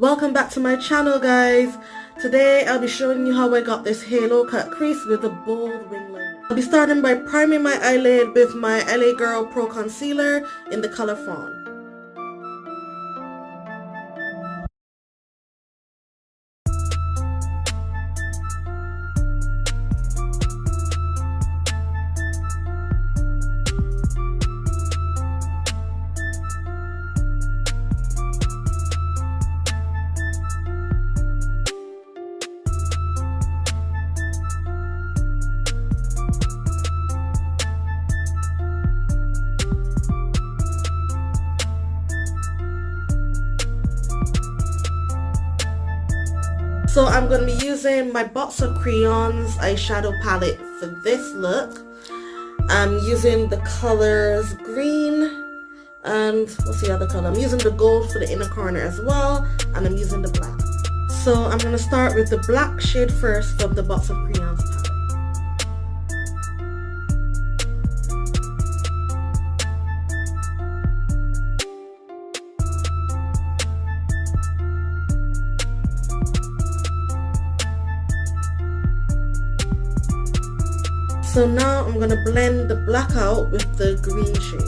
Welcome back to my channel, guys. Today I'll be showing you how I got this halo cut crease with a bold wing liner. I'll be starting by priming my eyelid with my Lagirl Proconcealer in the color Fawn. So I'm going to be using my Box of Crayons eyeshadow palette for this look. I'm using the colors green and what's the other color? I'm using the gold for the inner corner as well, and I'm using the black. So I'm going to start with the black shade first from the Box of Crayons palette. So now I'm going to blend the black out with the green shade.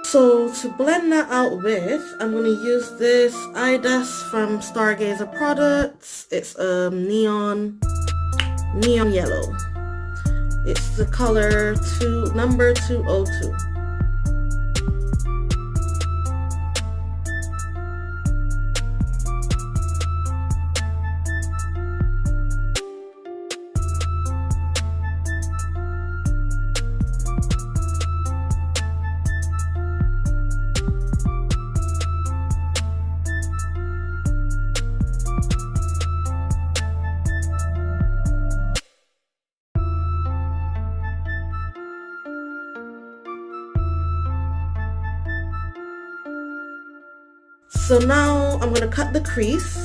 So to blend that out with, I'm going to use this eyedust from Stargazerproducts. It's neon yellow. It's the color number 202. So now I'm going to cut the crease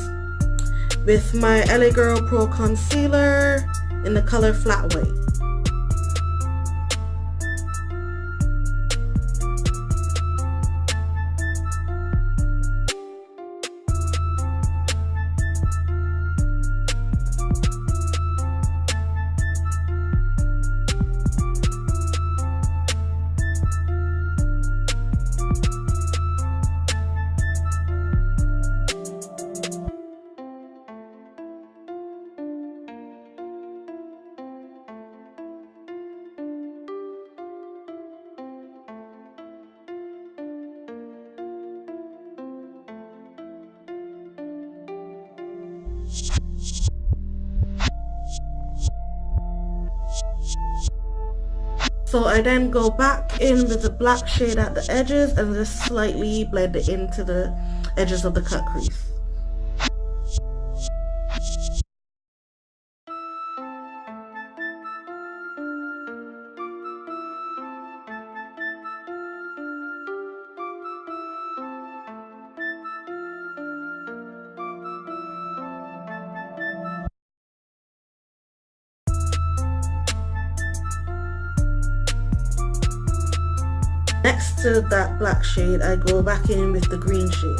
with my Lagirl Proconcealer in the color Flat White. So I then go back in with the black shade at the edges and just slightly blend it into the edges of the cut crease. Next to that black shade, I go back in with the green shade.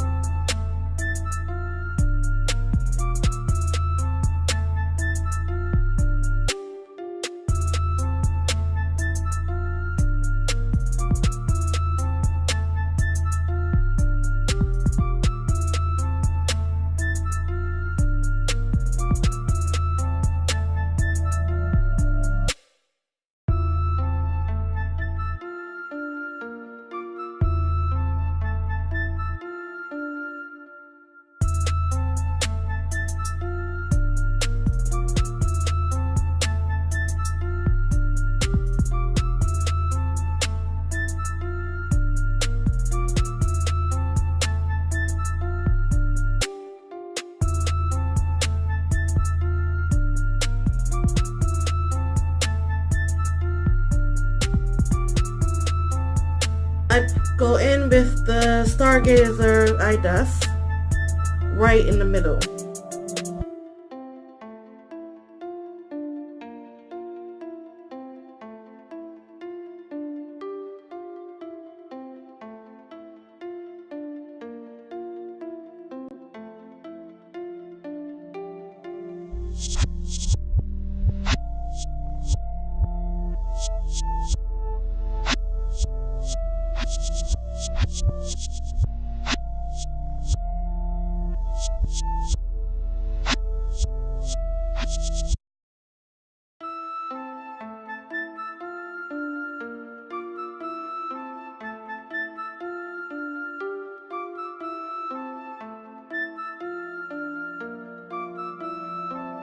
I go in with the Stargazer eyedust right in the middle.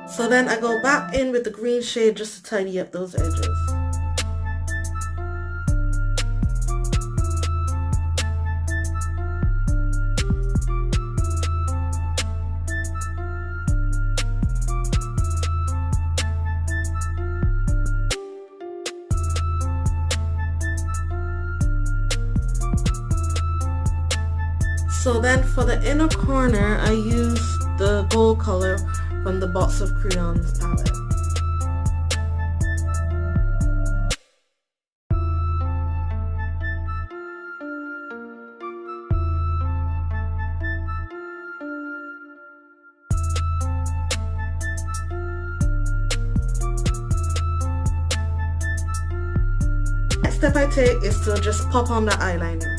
So then I go back in with the green shade just to tidy up those edges. So then for the inner corner, I use the gold color from the Box of Crayons palette. Next step I take is to just pop on the eyeliner.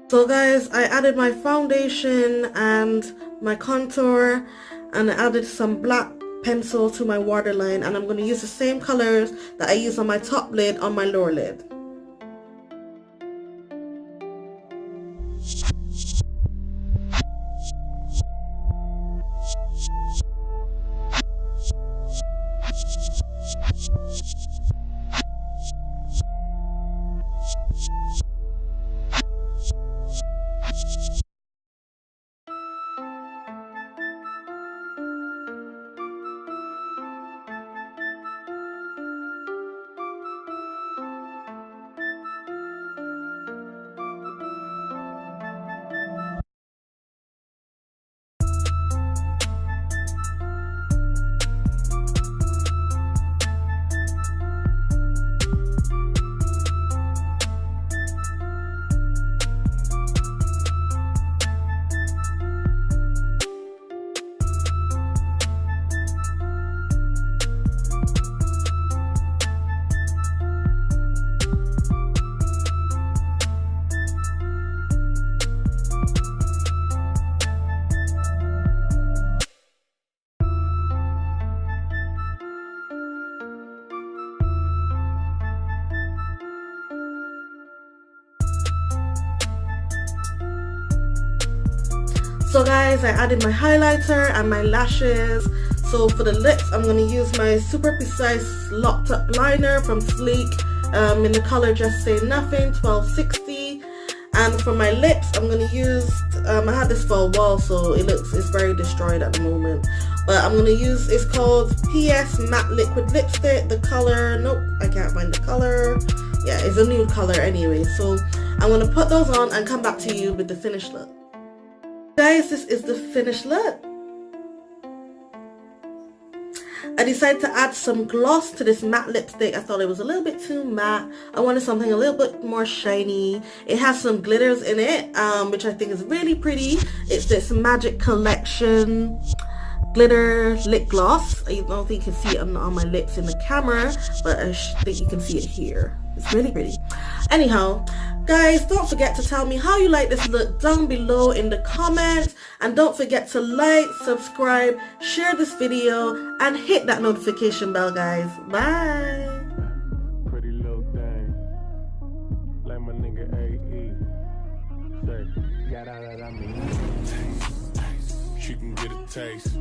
So guys, I added my foundation and my contour, and I added some black pencil to my waterline, and I'm going to use the same colors that I use on my top lid on my lower lid. So guys, I added my highlighter and my lashes. So for the lips, I'm going to use my Super Precise Locked Up Liner from Sleek in the color Just Say Nothing 1260. And for my lips, I'm going to use, I had this for a while, so it's very destroyed at the moment. But I'm going to use, it's called PS Matte Liquid Lipstick. The color, nope, I can't find the color. Yeah, it's a nude color anyway. So I'm going to put those on and come back to you with the finished look. Guys, this is the finished look. I decided to add some gloss to this matte lipstick. I thought it was a little bit too matte. I wanted something a little bit more shiny. It has some glitters in it, which I think is really pretty. It's this Magic Collection glitter lip gloss. I don't think you can see it on my lips in the camera, but I think you can see it here. It's really pretty. Anyhow, guys, don't forget to tell me how you like this look down below in the comments, and don't forget to like, subscribe, share this video, and hit that notification bell, guys. Bye. Pretty little thing, like my nigga AE. Say, got out that I mean. Taste, she can get a taste.